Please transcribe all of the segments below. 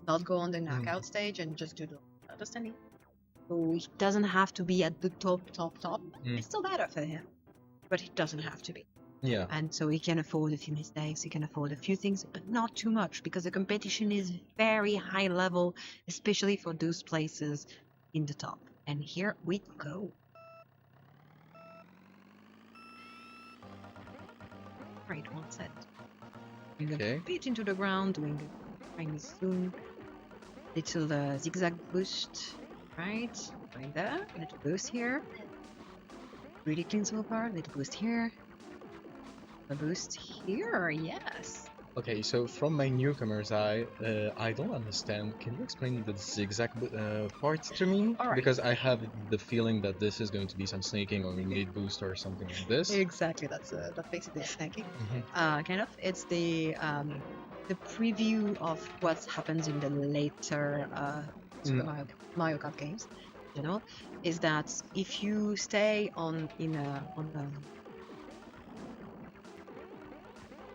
not go on the knockout stage and just do the understanding. So he doesn't have to be at the top. It's still better for him, but he doesn't have to be. Yeah. And so he can afford a few mistakes, he can afford a few things, but not too much, because the competition is very high level, especially for those places in the top. And here we go. Right, one set. Okay. A bit into the ground, doing a tiny zoom. Little zigzag boost, right? Right there. Little boost here. Really clean so far. Little boost here. A boost here, yes. Okay, so from my newcomer's eye, I don't understand. Can you explain the zigzag part to me? All right. Because I have the feeling that this is going to be some snaking or mid boost or something like this. Exactly, that basically snaking. Kind of. It's the preview of what happens in the later Super Mario Kart games. You know, is that if you stay on the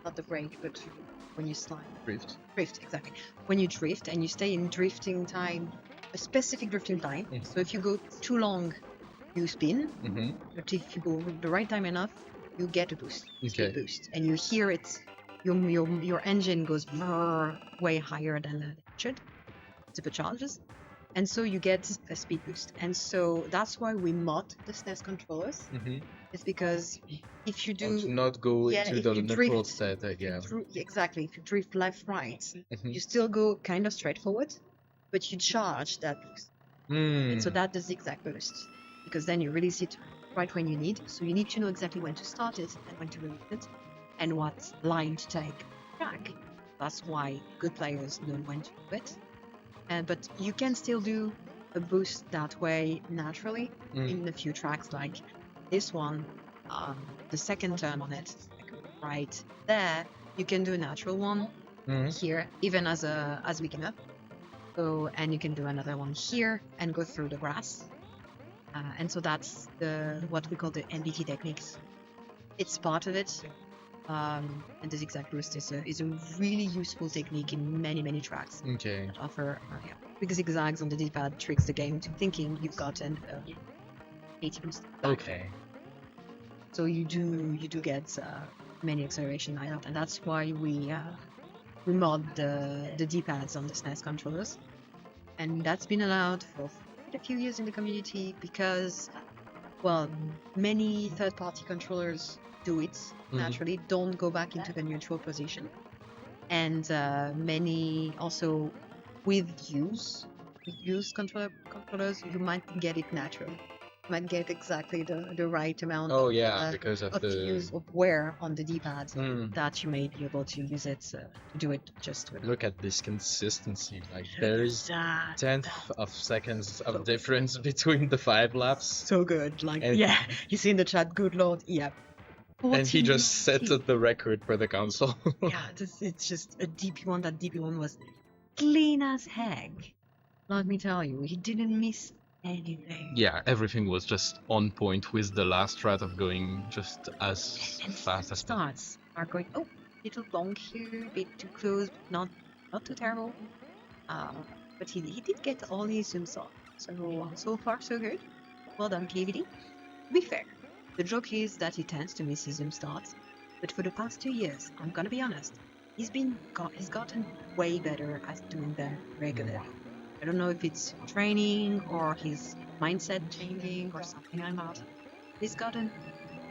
not the brake, but when you slide. Drift, exactly. When you drift and you stay in drifting time, a specific drifting time. So if you go too long, you spin. But if you go the right time enough, you get a boost, speed boost, and you hear it. Your engine goes way higher than it should, supercharges, and so you get a speed boost. And so that's why we mod the SNES controllers. It's because if you do not go into the neutral state again. Exactly. If you drift left, right, you still go kind of straight forward, but you charge that boost. And so that's the zigzag boost, because then you release it right when you need. So you need to know exactly when to start it and when to release it, and what line to take back. That's why good players know when to do it. But you can still do a boost that way naturally in a few tracks, like this one. The second turn on it, like right there, you can do a natural one here, even as beginner. So, and you can do another one here and go through the grass. And so that's what we call the MBT techniques. It's part of it. And the zigzag boost is a really useful technique in many tracks. Okay. That offer big zigzags on the D-pad tricks the game to thinking you've got an 80 boost back. Okay. So you do get many acceleration like that, and that's why we mod the D-pads on the SNES controllers, and that's been allowed for quite a few years in the community because, well, many third-party controllers do it naturally, don't go back into the neutral position, and many also with used controllers, you might get it naturally. Might get exactly the right amount because of the use of wear on the D-pad that you may be able to use it to do it just with. Look at this consistency, like there's tenth of seconds of difference between the 5 laps. So good, like you see in the chat, good lord, yeah. And he just set the record for the console. It's just a DP1. That DP1 was clean as heck. Let me tell you, he didn't miss anything. Yeah, everything was just on point with the last strat of going just as fast as starts are going little long here, a bit too close, but not too terrible. But he did get all his zooms off. So far so good. Well done, KVD. To be fair, the joke is that he tends to miss his zoom starts, but for the past 2 years, I'm gonna be honest, he's gotten way better at doing them regularly. I don't know if it's training or his mindset changing or something like that. He's gotten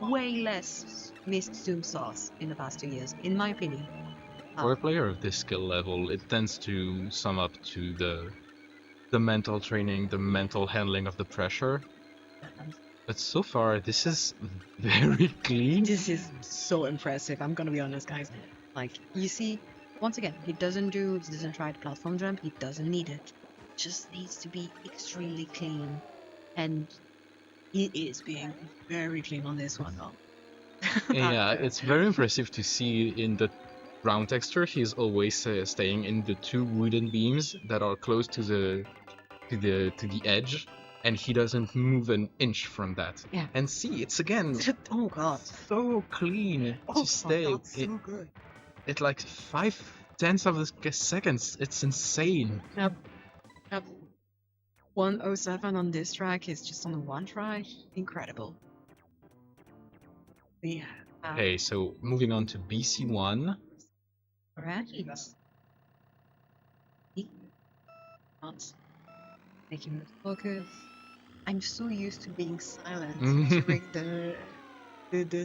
way less missed zoom sauce in the past 2 years, in my opinion. For a player of this skill level, it tends to sum up to the mental training, the mental handling of the pressure. But so far, this is very clean. This is so impressive, I'm gonna be honest, guys. Like, you see, once again, he doesn't try to platform jump, he doesn't need it. Just needs to be extremely clean, and he is being very clean on this one though. Yeah, it's very impressive to see in the ground texture he's always staying in the 2 wooden beams that are close to the edge, and he doesn't move an inch from that. Yeah. And see, it's again oh god, so clean to stay. That's so good. It's like 5 tenths of a second. It's insane. Yep. Yep. 107 on this track is just on the one try. Incredible. Yeah. Okay, so moving on to BC1. Alright. Not making me focus. I'm so used to being silent during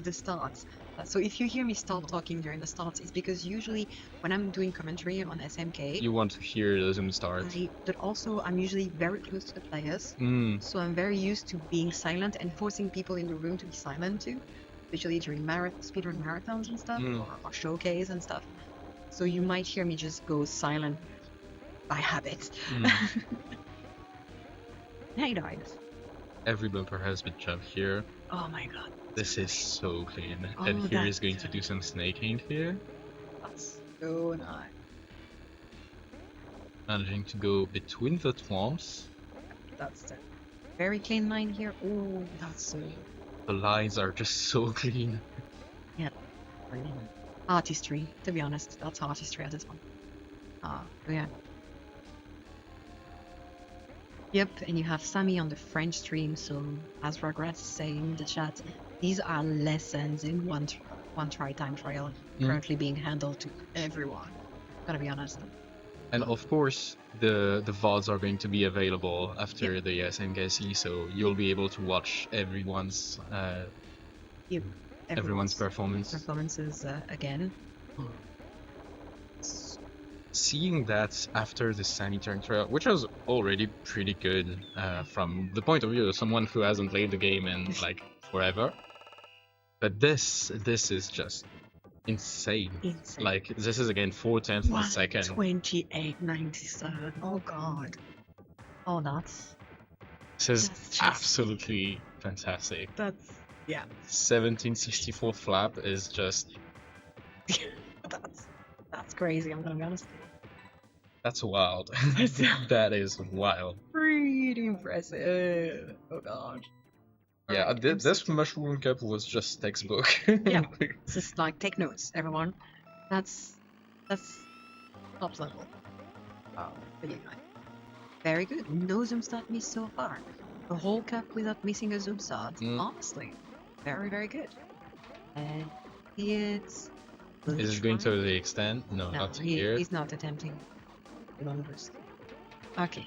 the starts. So if you hear me stop talking during the starts, it's because usually when I'm doing commentary on SMK, you want to hear the zoom start. But also I'm usually very close to the players, so I'm very used to being silent and forcing people in the room to be silent too, especially during speedrun marathons and stuff, or showcase and stuff. So you might hear me just go silent by habit. Hey guys. Every bumper has been jumped here. Oh my god. This is so clean. And here is going to do some snaking here. That's so nice. Managing to go between the twomps. That's a very clean line here. Oh, that's so... The lines are just so clean. Yeah. Artistry, to be honest. That's artistry at this one. Yeah. Yep, and you have Sammy on the French stream, so as Regrets saying in the chat, these are lessons in one try time trial currently being handled to everyone. Gotta be honest. And of course, the VODs are going to be available after the SMKC, so you'll be able to watch everyone's performances again. Seeing that after the Sammy turn trial, which was already pretty good from the point of view of someone who hasn't played the game in like forever, but this is just insane. Like this is again 4/10 of a second. 28.97. Oh god. Oh, that's. This is absolutely fantastic. That's 1764 flap is just. That's crazy. I'm gonna be honest. That's wild. That is wild. Pretty impressive. Oh god. Yeah, this Mushroom Cup was just textbook. Yeah, it's just like, take notes, everyone. That's top level. Oh, really nice. Very good. No zoom start miss so far. The whole cup without missing a zoom start. Honestly, very, very good. And it's... Is it going to the extent? No, not here. He's not attempting the long burst. Okay.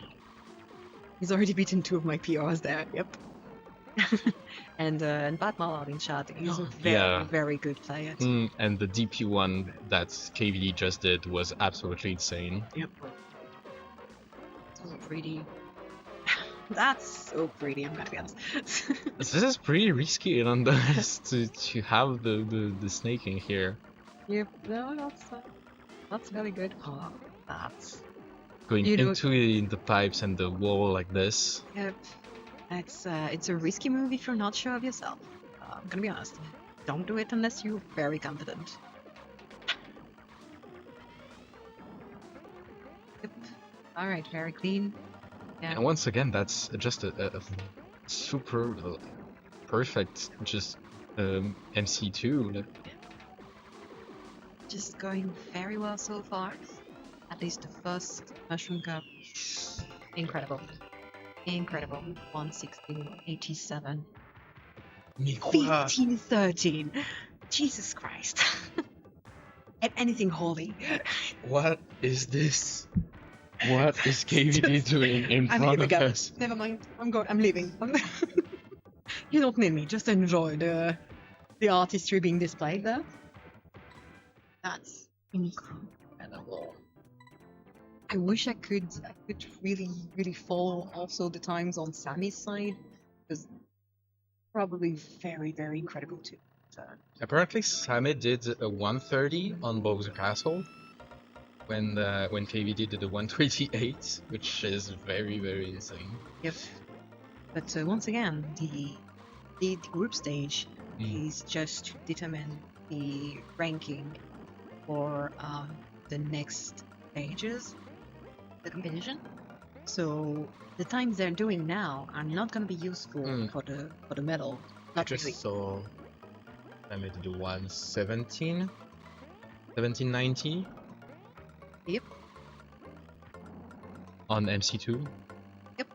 He's already beaten 2 of my PRs there, yep. and Bad Mallard in chat is a very, very good player. And the DP one that KVD just did was absolutely insane. Yep. So pretty. That's so pretty, I'm gonna be honest. This is pretty risky nonetheless to have the snaking here. Yep, no, that's very good. Oh, that's... Going into the pipes and the wall like this. Yep. It's a risky move if you're not sure of yourself. I'm gonna be honest. Don't do it unless you're very confident. Yep. Alright, very clean. Yeah. And once again, that's just a super perfect just MC2. Just going very well so far. At least the first Mushroom Cup. Incredible. Incredible. 116.87. 15.13. Jesus Christ. And anything holy. What is this? What is KVD doing in front of us? Never mind. I'm leaving. You don't need me. Just enjoy the artistry being displayed there. That's incredible. I wish I could really follow also the times on Sammy's side, because probably very, very incredible too. So. Apparently Sammy did a 130 on Bowser Castle when KVD did a 128, which is very, very insane. Yep. But once again, the group stage is just to determine the ranking for the next stages. The competition. So the times they're doing now are not going to be useful for the medal. Not just really. So I made the 117, 1790. Yep. On MC2. Yep.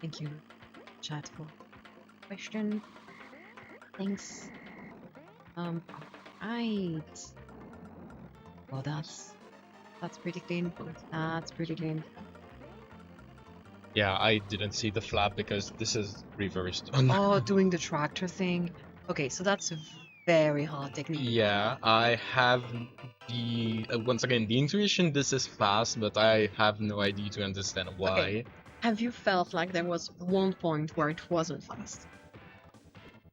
Thank you, chat, for question. Thanks. Right. Well, that's pretty clean. That's pretty clean. Yeah, I didn't see the flap because this is reversed. Oh, doing the tractor thing. Okay, so that's a very hard technique. Yeah, I have the once again the intuition. This is fast, but I have no idea to understand why. Okay. Have you felt like there was one point where it wasn't fast?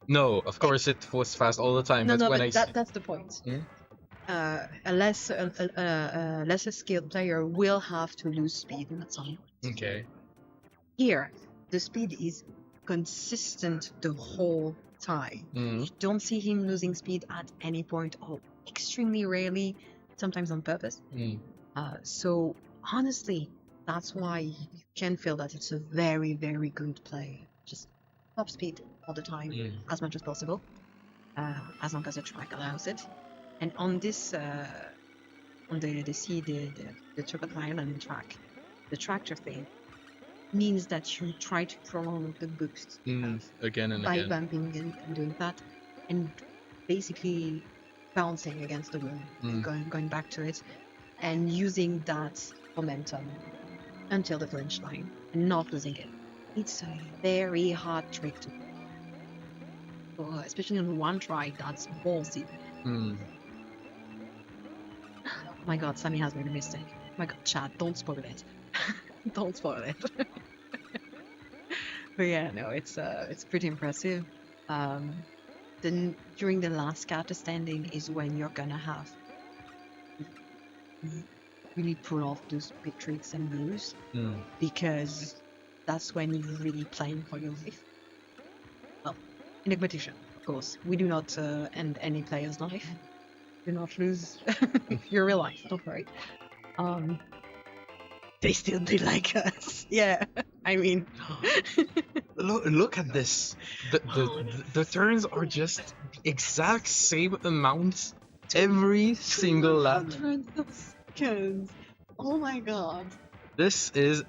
No, of course it was fast all the time. No, but no, when but that's the point. A lesser skilled player will have to lose speed at some point. Okay. Here, the speed is consistent the whole time. You don't see him losing speed at any point, or extremely rarely, sometimes on purpose. So honestly, that's why you can feel that it's a very, very good play. Just top speed all the time, as much as possible, as long as the track allows it. And on this, on the Turtle Island track, the tractor thing means that you try to prolong the boost again and by again. bumping and doing that, and basically bouncing against the wall, going back to it, and using that momentum until the finish line and not losing it. It's a very hard trick to do, especially on one try. That's ballsy. Oh my god, Sammy has made a mistake. Oh my god, chat, don't spoil it. Don't spoil it. But yeah, no, it's pretty impressive. Then during the last counter standing is when you're gonna have really pull off those big tricks and moves, because that's when you're really playing for your life. Well, in a competition, of course, we do not end any player's life. Do not lose your real life. Don't worry. They still do like us. Yeah, I mean, look at this. The turns are just exact same amount every single lap. 200 seconds. Oh my god. This is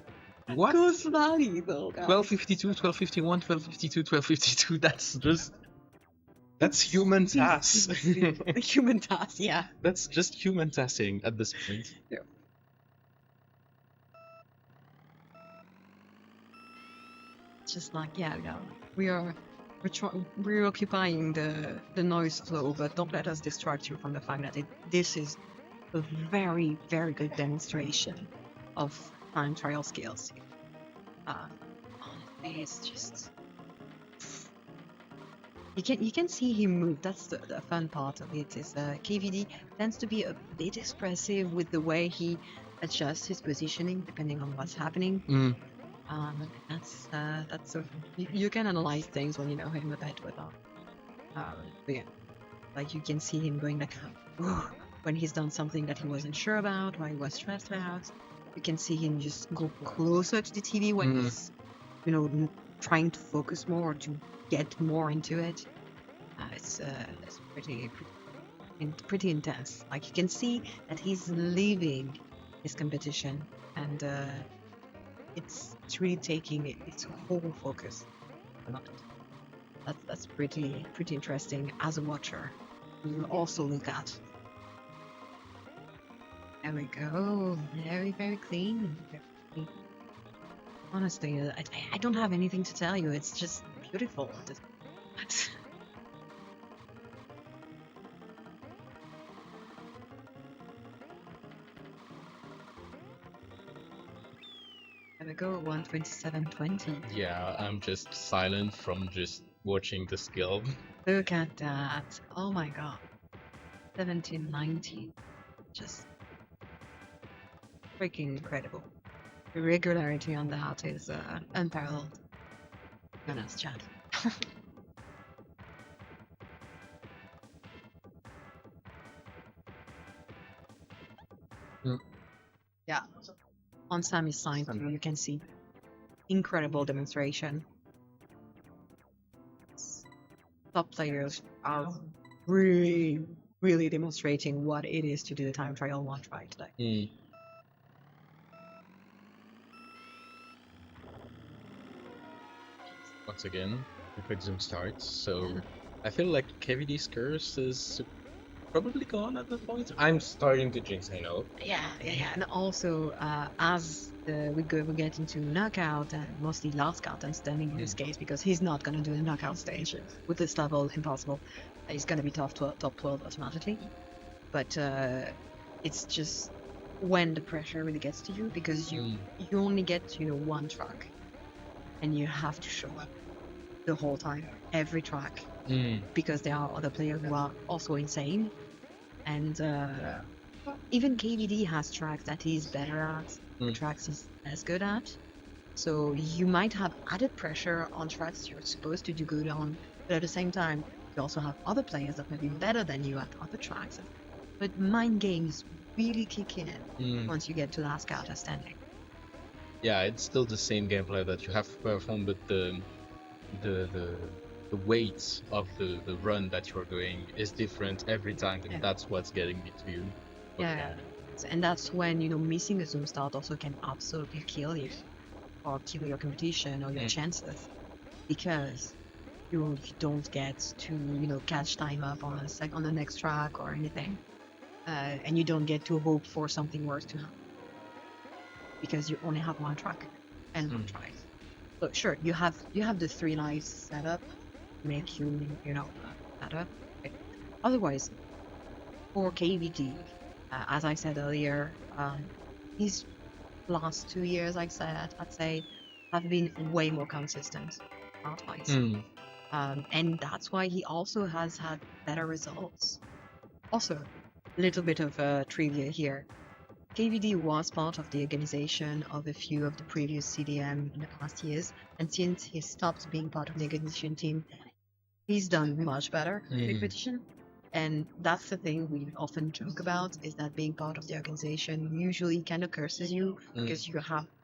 what? Good value though, guys. 1252, 1251, 1252, 1252. That's human task. Human task, yeah. That's just human tasking at this point. Yeah. Just like, yeah, we're occupying the noise flow, but don't let us distract you from the fact that this is a very, very good demonstration of time trial skills. Honestly, it's just you can see him move. That's the fun part of it. Is KVD tends to be a bit expressive with the way he adjusts his positioning depending on what's happening. That's you can analyze things when you know him a bit without. But yeah, like you can see him going like when he's done something that he wasn't sure about, when he was stressed out. You can see him just go closer to the TV when he's, trying to focus more or to get more into it. It's pretty intense. Like you can see that he's leaving his competition, and it's really taking its whole focus. That's pretty interesting as a watcher. We'll also look at. There we go. Very, very clean. Honestly, I don't have anything to tell you. It's just beautiful. There we go, 127.20. Yeah, I'm just silent from just watching the skill. Look at that. Oh my god. 1790. Just freaking incredible. The regularity on that is unparalleled. Goodness, chat. Yeah. On Sammy's side, you can see incredible demonstration. Top players are really, really demonstrating what it is to do the time trial one try today. Once again, the quick zoom starts, so I feel like KVD's curse is probably gone at that point. I'm starting to jinx, I know. Yeah. And also, as we get into knockout, and mostly last count and standing in this case, because he's not going to do the knockout stage with this level, impossible. He's going to be top 12 automatically. But it's just when the pressure really gets to you, because you only get one track, and you have to show up the whole time, every track, because there are other players who are also insane. And even KVD has tracks that he's better at, tracks he's as good at. So you might have added pressure on tracks you're supposed to do good on, but at the same time, you also have other players that may be better than you at other tracks. But mind games really kick in once you get to last counter standing. Yeah, it's still the same gameplay that you have to perform, but the weight of the run that you're going is different every time, and that's what's getting me to you. Yeah, and that's when missing a zoom start also can absolutely kill you, or kill your competition or your chances, because you don't get to catch time up on the next track or anything, and you don't get to hope for something worse to happen, because you only have one track and one try. So sure, you have the 3 lives set up, make you better. Otherwise, for KVD, as I said earlier, his last 2 years, I'd say, have been way more consistent art-wise. And that's why he also has had better results. Also, a little bit of trivia here. KVD was part of the organization of a few of the previous CDM in the past years, and since he stopped being part of the organization team, he's done much better in the competition. And that's the thing we often joke about, is that being part of the organization usually kind of curses you, because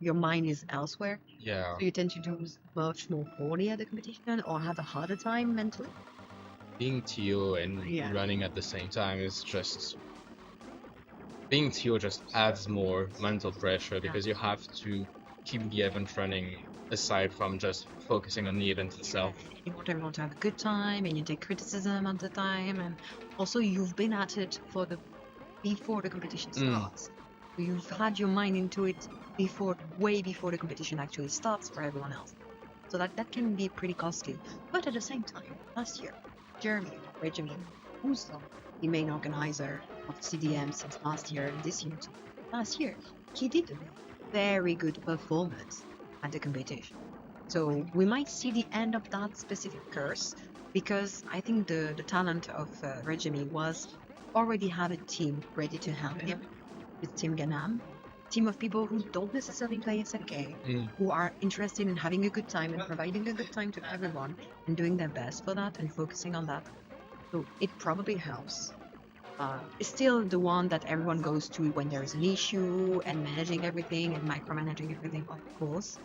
your mind is elsewhere. Yeah. So you tend to do much more poorly at the competition, or have a harder time mentally. Being TO and running at the same time is just... Being TO just adds more mental pressure, because you have to keep the event running aside from just focusing on the event itself. You want everyone to have a good time, and you take criticism at the time, and also you've been at it before the competition starts. You've had your mind into it way before the competition actually starts for everyone else. So that can be pretty costly. But at the same time, last year, Jeremy Benjamin, who's the main organizer of CDM since last year and this year too, last year, he did a very good performance at the competition. So we might see the end of that specific curse, because I think the talent of Regimi was already have a team ready to help him, with Team Ganam, team of people who don't necessarily play SMK, who are interested in having a good time and providing a good time to everyone, and doing their best for that and focusing on that. So it probably helps. It's still the one that everyone goes to when there is an issue, and managing everything and micromanaging everything, of course.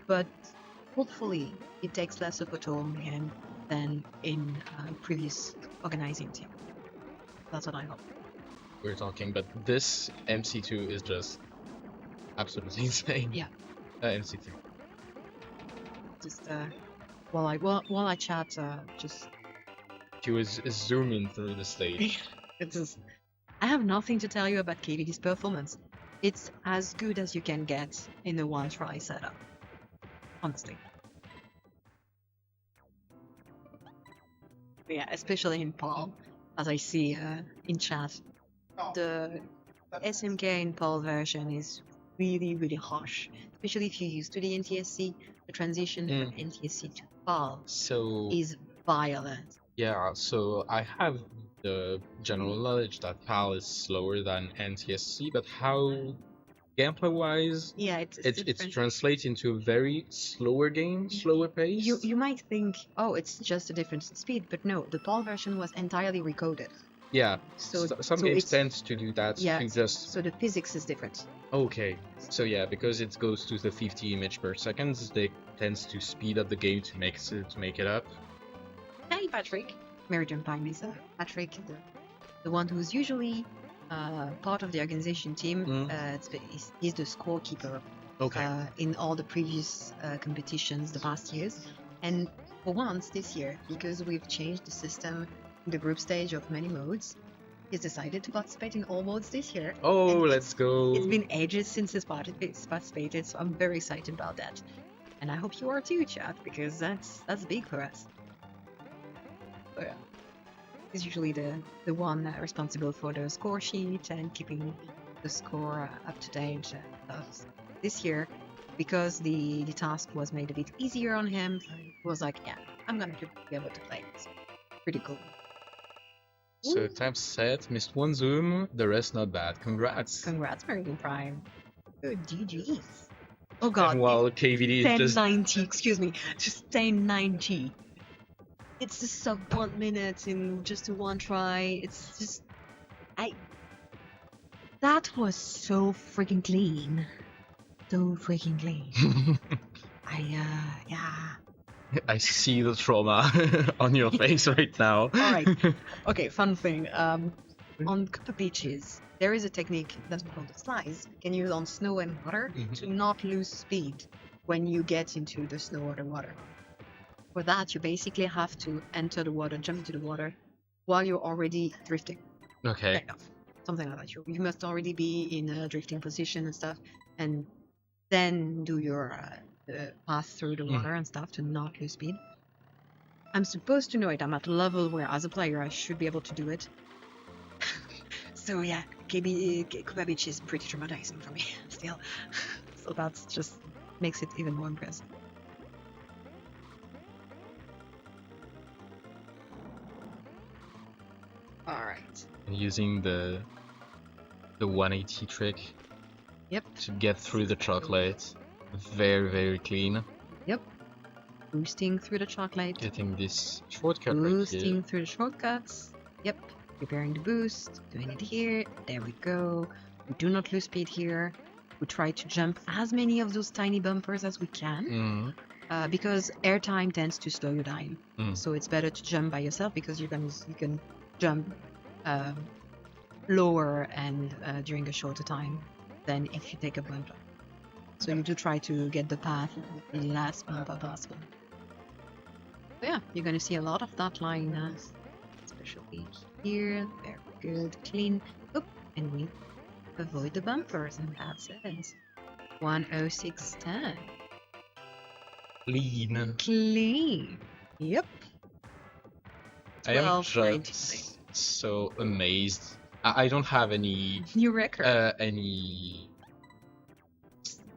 But hopefully it takes less of a toll on him than in previous organizing team. That's what I hope. We're talking, but this MC2 is just absolutely insane. Yeah. MC2. Just while I chat, just he was zooming through the stage. It's just, I have nothing to tell you about KVD's performance. It's as good as you can get in a one-try setup, honestly. Yeah, especially in Paul, as I see in chat. The SMK in Paul version is really, really harsh, especially if you're used to the NTSC. The transition from NTSC to Paul is violent. Yeah, so I have the general knowledge that PAL is slower than NTSC, but how gameplay-wise, it's translates into a very slower game, slower pace. You might think, oh, it's just a different speed, but no, the PAL version was entirely recoded. Yeah, so some games tend to do that. Yeah, so the physics is different. Okay, so yeah, because it goes to the 50 image per second, they tends to speed up the game to make it up. Hey, Patrick. Meridian Pine Mesa. Patrick, the one who's usually part of the organization team. He's the scorekeeper in all the previous competitions the past years. And for once this year, because we've changed the system in the group stage of many modes, he's decided to participate in all modes this year. Oh, let's go. It's been ages since he's participated, so I'm very excited about that. And I hope you are too, chat, because that's big for us. But yeah. He's usually the one responsible for the score sheet and keeping the score up to date. This year, because the task was made a bit easier on him, he was like, yeah, I'm gonna be able to play this. Pretty cool. So time set, missed one zoom, the rest not bad. Congrats. Congrats, American Prime. Good GG's. Oh god. And while KVD is just 1090, excuse me, just 1090. It's a sub 1 minute in just a one try. It's just that was so freaking clean. So freaking clean. I see the trauma on your face right now. Alright. Okay, fun thing. On Copper beaches, there is a technique that's called the slice. You can use on snow and water to not lose speed when you get into the snow or the water. For that, you basically have to enter the water, jump into the water, while you're already drifting. Okay. Kind of. Something like that. You must already be in a drifting position and stuff, and then do your path through the water and stuff to not lose speed. I'm supposed to know it. I'm at a level where, as a player, I should be able to do it. So yeah, Kuba Beach is pretty traumatizing for me still. So that's just makes it even more impressive. Alright. Using the 180 trick. Yep. To get through the chocolate. Very, very clean. Yep. Boosting through the chocolate. Getting this shortcut Boosting through the shortcuts. Yep. Preparing the boost. Doing it here. There we go. We do not lose speed here. We try to jump as many of those tiny bumpers as we can. Because airtime tends to slow you down. So it's better to jump by yourself because you can jump lower and during a shorter time than if you take a bump. So you do try to get the path the last bumper possible. So yeah, you're going to see a lot of that line, especially here. Very good, clean. Oop, and we avoid the bumpers, and that's it. 106.10. Clean. Clean. Yep. I am just so amazed. I don't have any new record. Any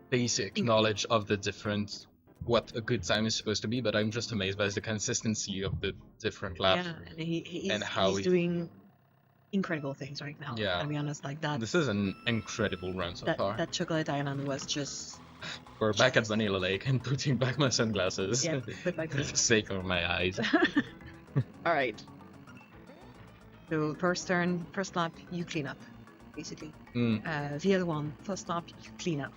basic knowledge of the different what a good time is supposed to be, but I'm just amazed by the consistency of the different laps. Yeah, and he's doing incredible things right now. Yeah, I'll be honest, like that. This is an incredible run so far. That Chocolate Island was just. We're back at Vanilla Lake and putting back my sunglasses. Yeah, put back for the sake of my eyes. All right. So first lap, you clean up, basically. VL1, first lap, you clean up.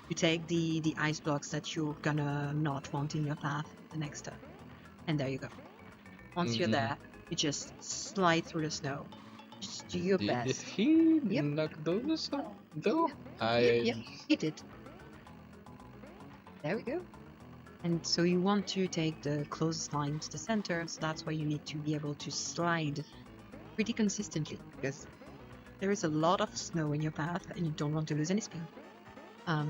You take the ice blocks that you're gonna not want in your path the next turn. And there you go. Once you're there, you just slide through the snow. Just do your best. Did he knock those off, though? Yep, he did. There we go. And so you want to take the closest line to the center, so that's why you need to be able to slide pretty consistently, because there is a lot of snow in your path and you don't want to lose any speed.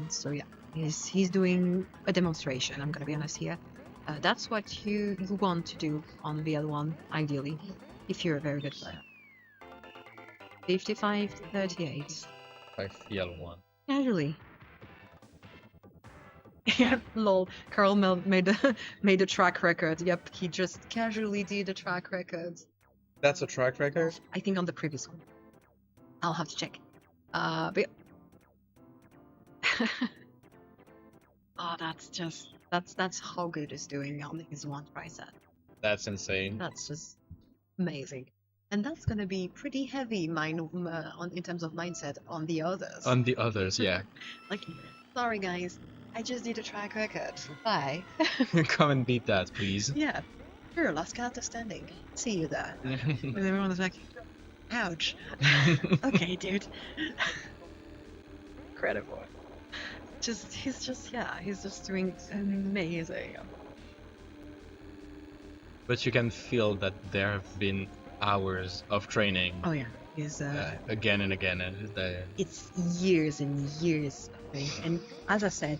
So yeah, he's doing a demonstration, I'm gonna be honest here. That's what you want to do on VL1, ideally, if you're a very good player. 55-38. By VL1. Casually. Yeah, lol. Carl made a track record. Yep, he just casually did a track record. That's a track record? I think on the previous one. I'll have to check. But yeah. Oh, that's how good he's doing on his one try set. That's insane. That's just amazing. And that's gonna be pretty heavy in terms of mindset on the others. On the others, yeah. Like, sorry guys, I just did a track record. Bye. Come and beat that, please. Yeah. Sure, last character standing. See you there. And everyone is like, Ouch. Okay, dude. Incredible. He's just doing amazing. But you can feel that there have been hours of training. Oh yeah, he's again and again, and it's years and years of thing. And as I said,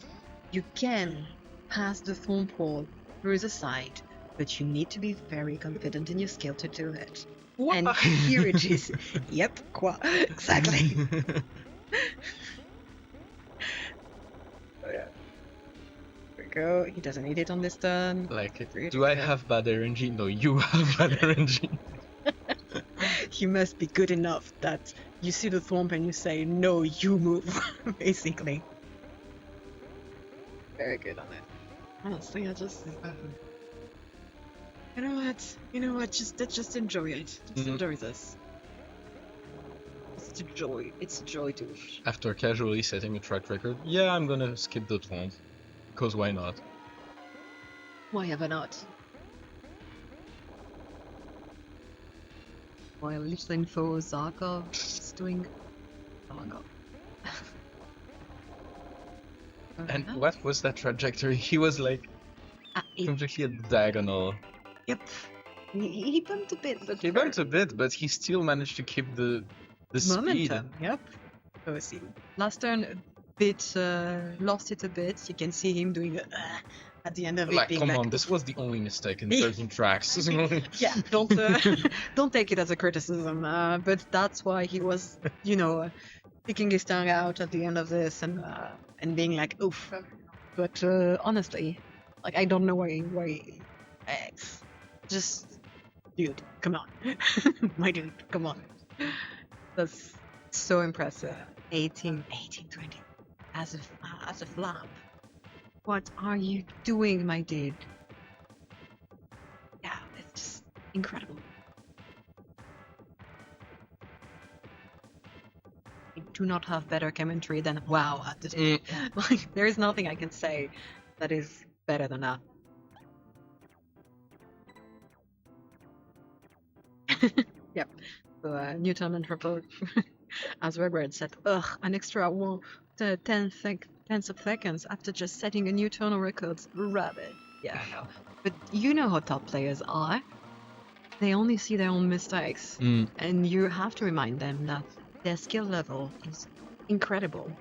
you can pass the phone pole through the side, but you need to be very confident in your skill to do it. What? And here it is. Yep, exactly. Oh yeah. There we go. He doesn't need it on this turn. Like, do I have bad RNG? No, you have bad RNG. You must be good enough that you see the thwomp and you say, no, you move, basically. Very good on it. Honestly, I just... You know what? Just enjoy it. Just enjoy this. It's a joy. It's a joy to watch. After casually setting a track record, yeah, I'm gonna skip the thwomp. Because why not? Why ever not? While little info Zarkov is doing... Zarkov. And what was that trajectory? He was like completely at diagonal. Yep. He bumped a bit, but... He bumped a bit, but he still managed to keep the momentum. speed. Yep. So see. Last turn, a bit lost it a bit. You can see him doing at the end of it. Like, being come like, on, this was the only mistake in 13 tracks. Yeah, don't take it as a criticism. But that's why he was, sticking his tongue out at the end of this and being like, oof. But honestly, like, I don't know why. Just, dude, come on, my dude, come on. That's so impressive. 18, 20 as a flap. What are you doing, my dude? Yeah, it's just incredible. I do not have better commentary than wow at this point. Like, there is nothing I can say that is better than that. Yep. So Newton report, as Webred said, an extra 10th of seconds after just setting a new tonal record. Rabbit. Yeah, I know. But you know how top players are. They only see their own mistakes. And you have to remind them that their skill level is incredible.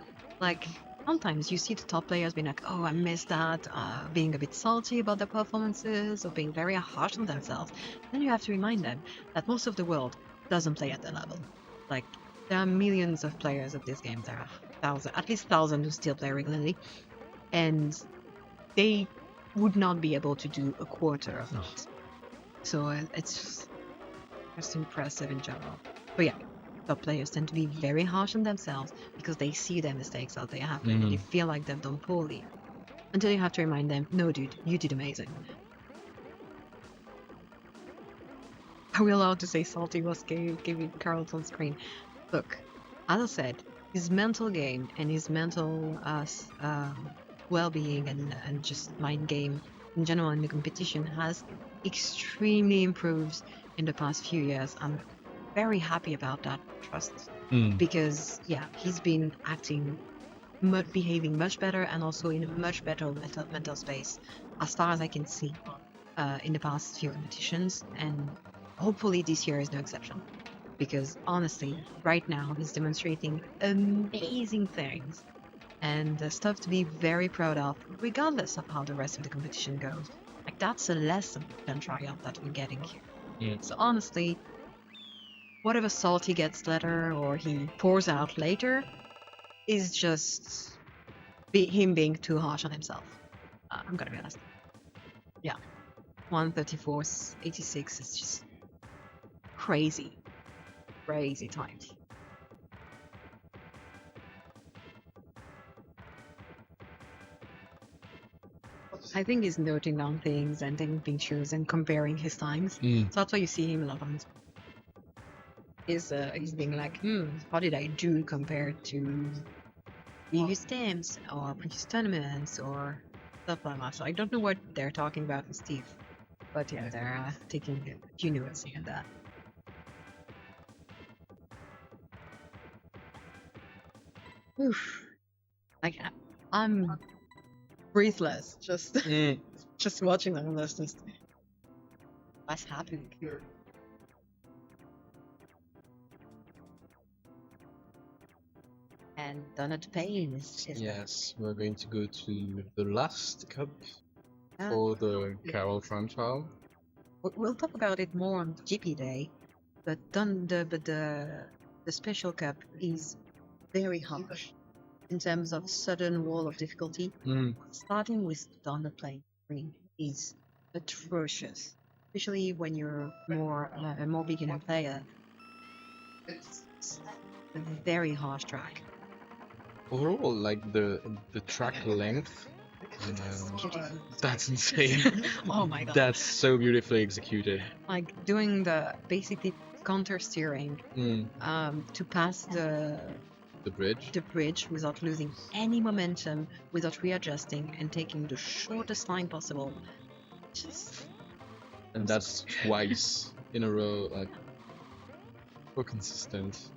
Like, sometimes you see the top players being like, oh, I missed that, being a bit salty about their performances, or being very harsh on themselves. Then you have to remind them that most of the world doesn't play at their level. Like, there are millions of players of this game. There are at least 1,000 who still play regularly. And they would not be able to do a quarter of that. So it's just impressive in general. But yeah, top players tend to be very harsh on themselves because they see their mistakes as they happen. They feel like they've done poorly. Until you have to remind them, no dude, you did amazing. Are we allowed to say salty was giving Carlos on screen? Look, as I said, his mental game and his mental well-being and just mind game in general in the competition has extremely improved in the past few years. I'm very happy about that, trust. Because, yeah, he's been behaving much better and also in a much better mental space, as far as I can see, in the past few competitions. And hopefully this year is no exception. Because honestly, right now he's demonstrating amazing things and stuff to be very proud of, regardless of how the rest of the competition goes. Like, that's a lesson than triumph that we're getting here. Yeah. So honestly, whatever salt he gets later or he pours out later is just him being too harsh on himself. I'm gonna be honest. Yeah, 1:34.86 is just crazy times. I think he's noting down things and taking pictures and comparing his times. So that's why you see him a lot on. He's being like, how did I do compared to previous games or previous tournaments or stuff like that. So I don't know what they're talking about with Steve, but yeah, they're taking a few notes here and that. Oof. Like I'm breathless just watching them. That's just what's happening here. And Donut Payne is Yes, we're going to go to the last cup for the Carol trial. We'll talk about it more on GP Day, but the special cup is very harsh in terms of sudden wall of difficulty. Starting with Donut Payne is atrocious, especially when you're a more beginner player. It's a very harsh track. Overall, like the track length, that's insane. Oh my god, that's so beautifully executed. Like doing the basically counter steering to pass the bridge without losing any momentum, without readjusting and taking the shortest line possible. And that's twice in a row, like so consistent.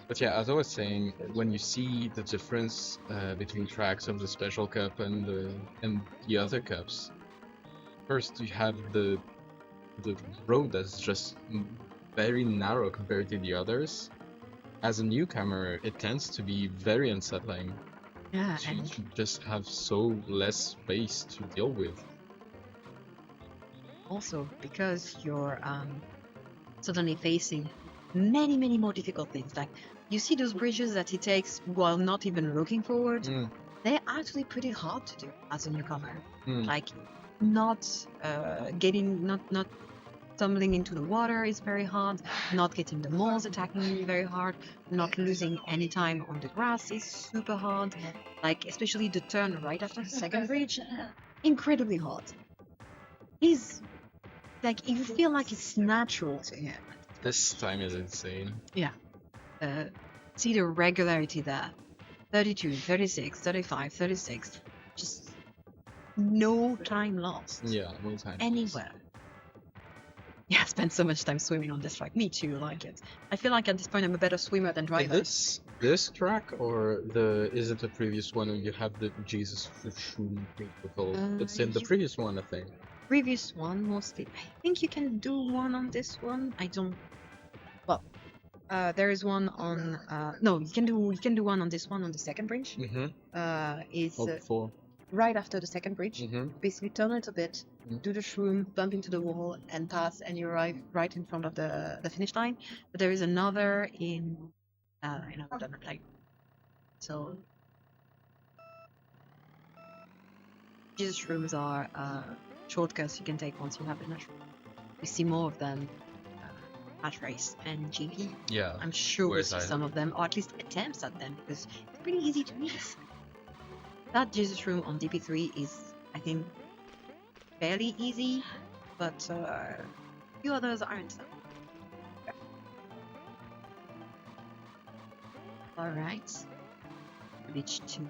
But yeah, as I was saying, when you see the difference between tracks of the Special Cup and the other cups, first you have the road that's just very narrow compared to the others. As a newcomer, it tends to be very unsettling. Yeah, and you just have so less space to deal with. Also, because you're suddenly facing many more difficult things. Like you see those bridges that he takes while not even looking forward. They're actually pretty hard to do as a newcomer. Like not tumbling into the water is very hard. Not getting the moles attacking you very hard. Not losing any time on the grass is super hard. Like especially the turn right after the second bridge, incredibly hard. He's like you feel like it's natural to him. This time is insane. Yeah. See the regularity there. 32, 36, 35, 36. Just no time lost. Yeah, no time anywhere. Yeah, I spent so much time swimming on this track. Me too, like it. I feel like at this point I'm a better swimmer than driver. Is this track or is it the previous one and you have the Jesus Shroom protocol? It's in the previous one, I think. Previous one mostly. I think you can do one on this one. I don't. Well, there is one on. No, you can do one on this one on the second bridge. Is before. Right after the second bridge. Basically, turn it a bit, do the shroom, bump into the wall, and pass, and you arrive right in front of the finish line. But there is another in another plane. So these shrooms are shortcuts you can take once you have the natural. We see more of them at race and GP. Yeah, I'm sure we'll see some of them, or at least attempts at them, because it's pretty easy to miss. That Jesus room on DP3 is, I think, fairly easy, but a few others aren't. Okay. Alright. Bridge 2.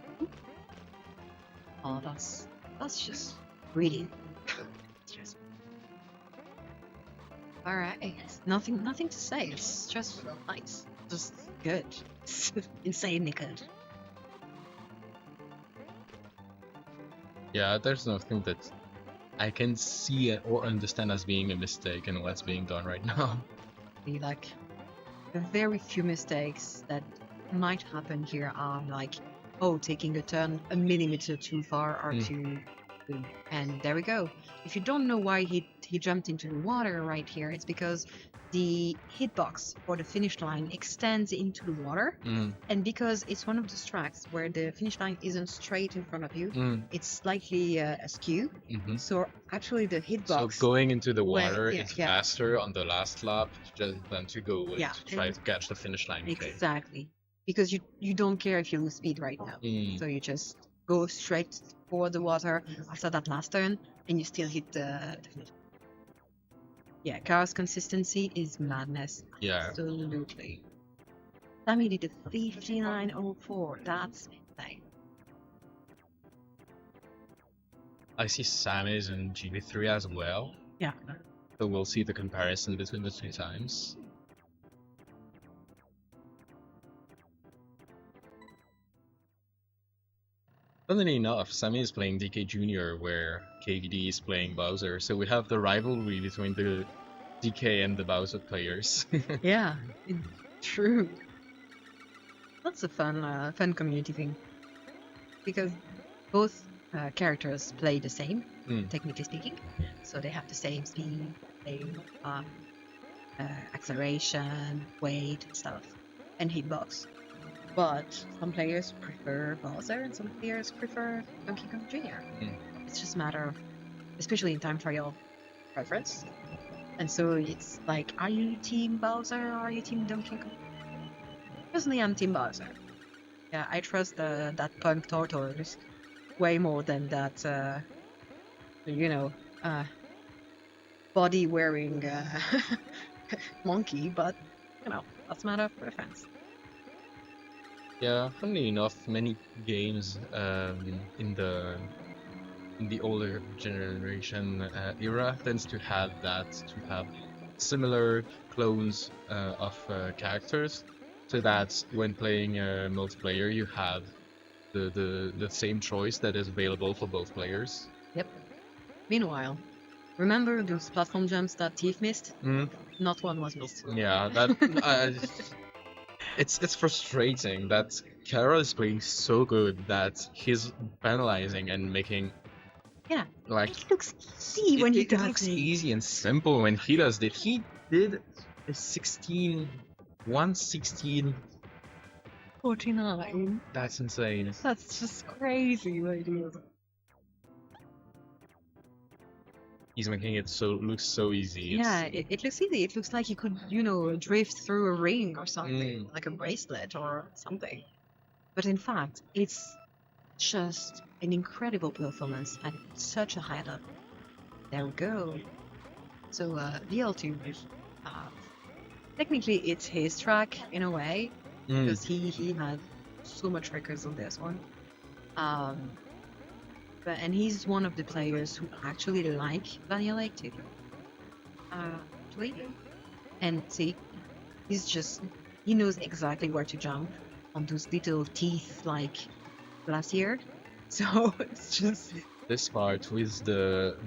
Oh, that's just brilliant. Alright, nothing to say. It's just nice, just good, insanely good. Yeah, there's nothing that I can see or understand as being a mistake in what's being done right now. Like, the very few mistakes that might happen here are like, oh, taking a turn a millimeter too far or too. And there we go. If you don't know why he jumped into the water right here, it's because the hitbox for the finish line extends into the water, and because it's one of those tracks where the finish line isn't straight in front of you, it's slightly askew. So actually the hitbox... So going into the water is faster on the last lap than to go to try to catch the finish line. Exactly. Because you don't care if you lose speed right now. So you just go straight for the water after that last turn, and you still hit the finish. Yeah, Kart's consistency is madness. Yeah. Absolutely. Sammy did a 59.04. That's insane. I see Sammy's in GP3 as well. Yeah. So we'll see the comparison between the two times. Funnily enough, Sammy is playing DK Jr., where KVD is playing Bowser, so we have the rivalry between the DK and the Bowser players. Yeah, true. That's a fun community thing. Because both characters play the same, technically speaking. So they have the same speed, same acceleration, weight, and stuff, and hitbox. But some players prefer Bowser, and some players prefer Donkey Kong Jr. It's just a matter of, especially in time trial, preference. And so it's like, are you team Bowser or are you team Donkey Kong? Personally, I'm team Bowser. Yeah, I trust that punk tortoise way more than that, body-wearing monkey, but, that's a matter of preference. Yeah, funnily enough, many games in the older generation era tends to have similar clones of characters, so that when playing multiplayer, you have the same choice that is available for both players. Yep. Meanwhile, remember those platform jumps that Thief missed? Not one was missed. Yeah, that it's frustrating that Carol is playing so good that he's penalizing and making. Yeah, like it looks easy when he does it. It looks easy and simple when he does it. He did a 116. 49. That's insane. That's just crazy, ladies. He's making it look so easy. Yeah, it looks easy. It looks like you could, drift through a ring or something, like a bracelet or something. But in fact, it's just an incredible performance at such a high level. There we go. So VL2, technically it's his track in a way, because he had so much records on this one. And he's one of the players who actually like Vanilla Lake too. And see, he knows exactly where to jump on those little teeth like glacier. So it's just this part with the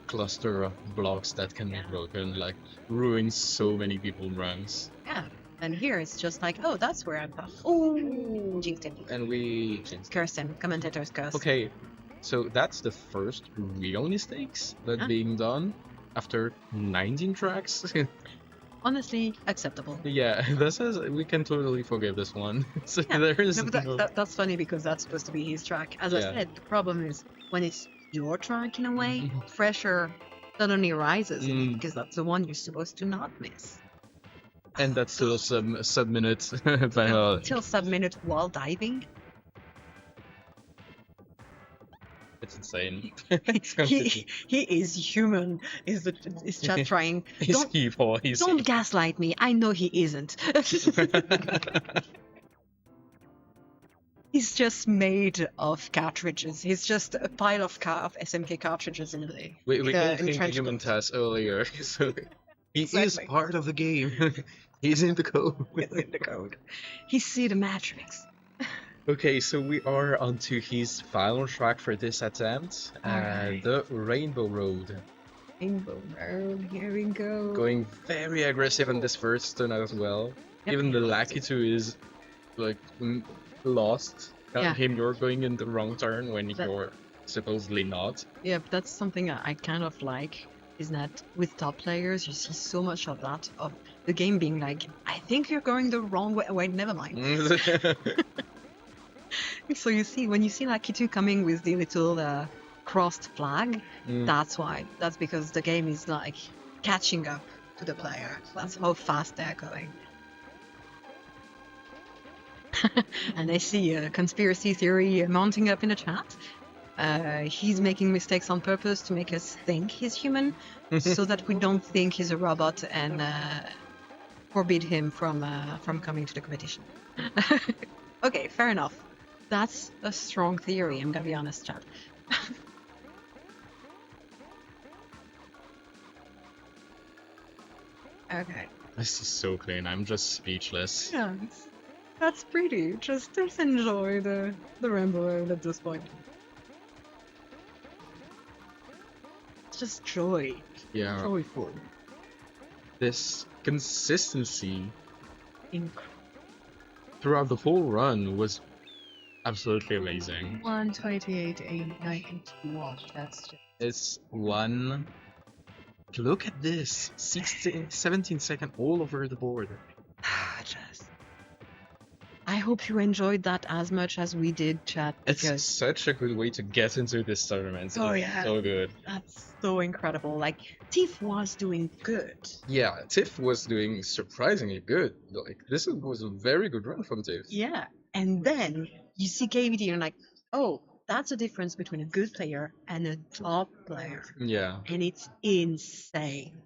cluster of blocks that can be broken, like, ruins so many people's runs. Yeah, and here it's just like, oh, that's where I'm from. Oh, jinxed it. And we cursed him. Commentators cursed. Okay, so that's the first real mistakes that being done after 19 tracks. Honestly, acceptable. Yeah, we can totally forgive this one. So that's funny because that's supposed to be his track. As I said, the problem is when it's your track in a way, pressure suddenly rises because that's the one you're supposed to not miss. And that's still sub-minute. Till sub-minute while diving. It's insane. he is human. Is chat trying? Don't gaslight me. I know he isn't. He's just made of cartridges. He's just a pile of SMK cartridges in the. We called him human test earlier, so he is part of the game. He's in the code. He's in the code. He see the matrix. Okay, so we are onto his final track for this attempt, the Rainbow Road. Rainbow Road, here we go. Going very aggressive on this first turn as well. Yep, even the Lucky 2 is like lost. You're going in the wrong turn when you're supposedly not. Yeah, but that's something I kind of like, is that with top players you see so much of that, of the game being like, I think you're going the wrong way. Wait, never mind. So you see, when you see Lucky 2 coming with the little crossed flag, that's why. That's because the game is like catching up to the player. That's how fast they're going. And I see a conspiracy theory mounting up in the chat. He's making mistakes on purpose to make us think he's human, so that we don't think he's a robot and forbid him from coming to the competition. Okay, fair enough. That's a strong theory, I'm gonna be honest, chat. Okay. This is so clean, I'm just speechless. Yeah, that's pretty. Just enjoy the Rainbow Road at this point. just joy. Yeah. Joyful. This consistency Incredible. throughout the whole run was absolutely amazing. 1:28:89. That's just... It's one. Look at this, 16, 17 second all over the board. just... I hope you enjoyed that as much as we did, chat. It's such a good way to get into this tournament. Oh, it's yeah. So good. That's so incredible. Like, Tiff was doing good. Yeah, Tiff was doing surprisingly good. Like, this was a very good run from Tiff. Yeah. And then you see KVD and you're like, oh, that's a difference between a good player and a top player. Yeah. And it's insane.